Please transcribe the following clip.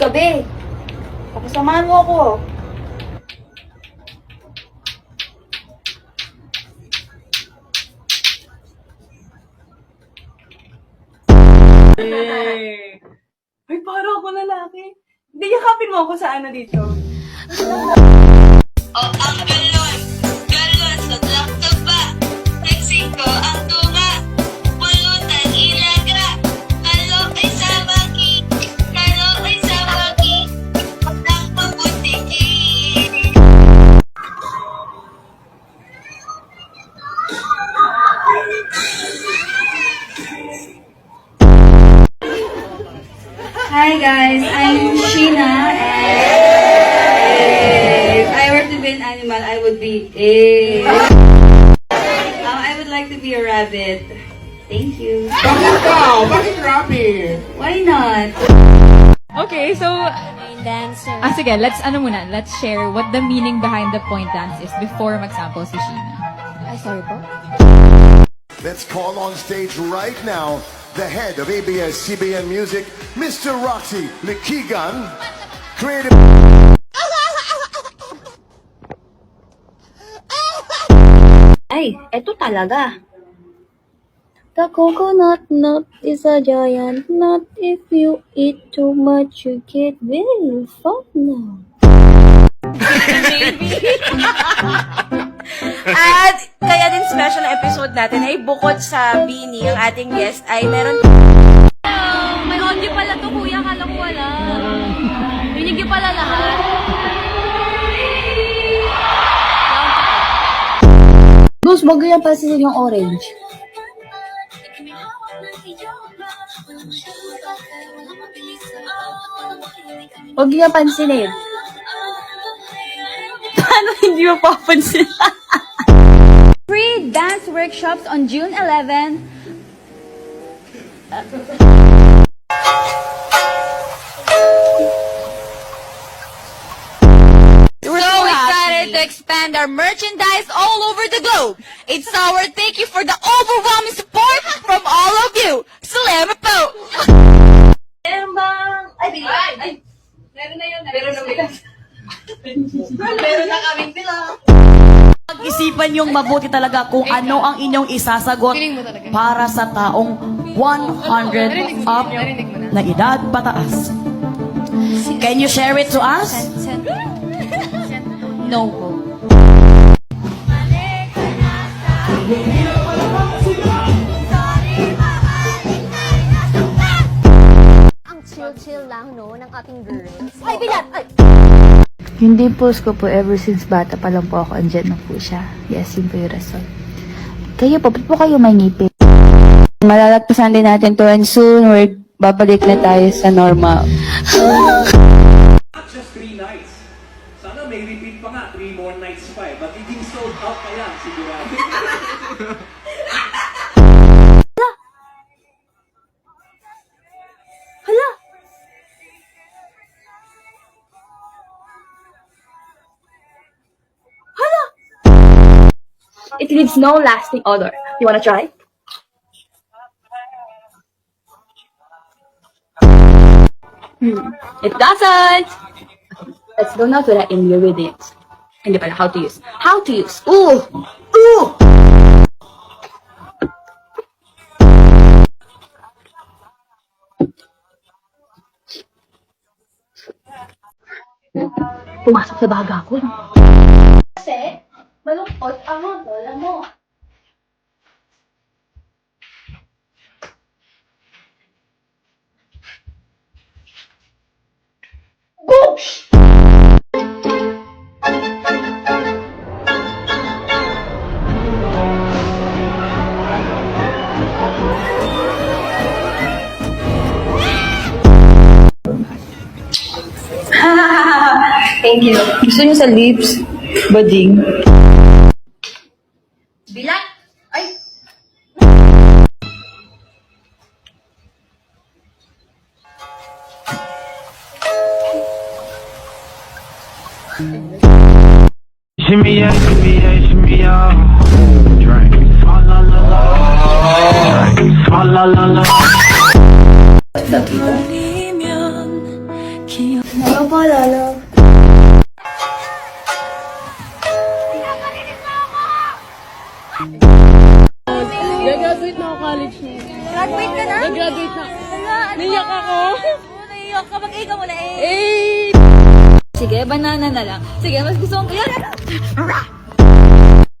ka, be. Pakasamahan mo ako. Ay, parang ako lalaki. Hindi, yakapin mo ako sa ano dito. O ang galon, galon sa lakto ba? Mexico ang tunga, pulutan ilaga. Kalo ay sabaki, kalo ay sabaki. Ang pabutiki. Hi guys, I'm Sheena, and if I were to be an animal, I would be I would like to be a rabbit. Thank you. Bakit daw? Bakit rabbit? Why not? Okay, so sige, let's share what the meaning behind the point dance is before mag-sample si Sheena. Ay, sorry po. Let's call on stage right now the head of ABS-CBN Music, Mr. Roxy Likigan, creative... Ay, eto talaga. The coconut nut is a giant nut. If you eat too much, you get very fat now. At kaya din special na episode natin ay bukod sa Bini, ang ating guest, ay meron... May audio pala to, kuya. Kala ko wala. Rinig niyo pala lahat. Gus, bago yan pansinin yung orange. Huwag niya pansinin. Paano hindi mo papansin? Free dance workshops on June 11. We're so excited to expand our merchandise all over the globe. It's our thank you for the overwhelming support from all of you. Salamat po! Meron bang... Ay, meron na yun. Meron na yun. Meron na kaming bilang. Pag-isipan yung mabuti talaga kung ano ang inyong isasagot para sa taong 100 up na edad pataas. Can you share it to us? No po. Ang chill-chill lang, no, ng ating girls. Ay, bilat! Ay! Yung dimples ko po, ever since bata pa lang po ako, andyan na po siya. Yes, yun po yung rason. Kayo po, ba't po kayo may ngipin? Malalagpasan din natin to, and soon, babalik na tayo sa normal. Not just 3 nights. Sana may repeat pa nga, 3 more nights pa eh. Magiging sold out pa yan, sigurado. It leaves no lasting odor. You wanna try? It doesn't! Let's go now to the ingredients. Hindi pala, how to use. How to use. Ooh! Ooh! Pumasok sa baga ko. Kasi, malungkot ang lola mo. Oops! Thank you. Gusto niyo sa lips? Bading? Bilang? Ay! Shimmy yeah, shimmy yeah. Drink. La la la la. Drink. La la la la. Hello po, Lolo. Gagraduate na ako college na. Graduate ka na? Gagraduate na. Wala, ano Naiyak ba? ako. Naiyak ka. Mag-ika mo na eh. Eh! Sige, banana na lang. Sige, mas gusto kong...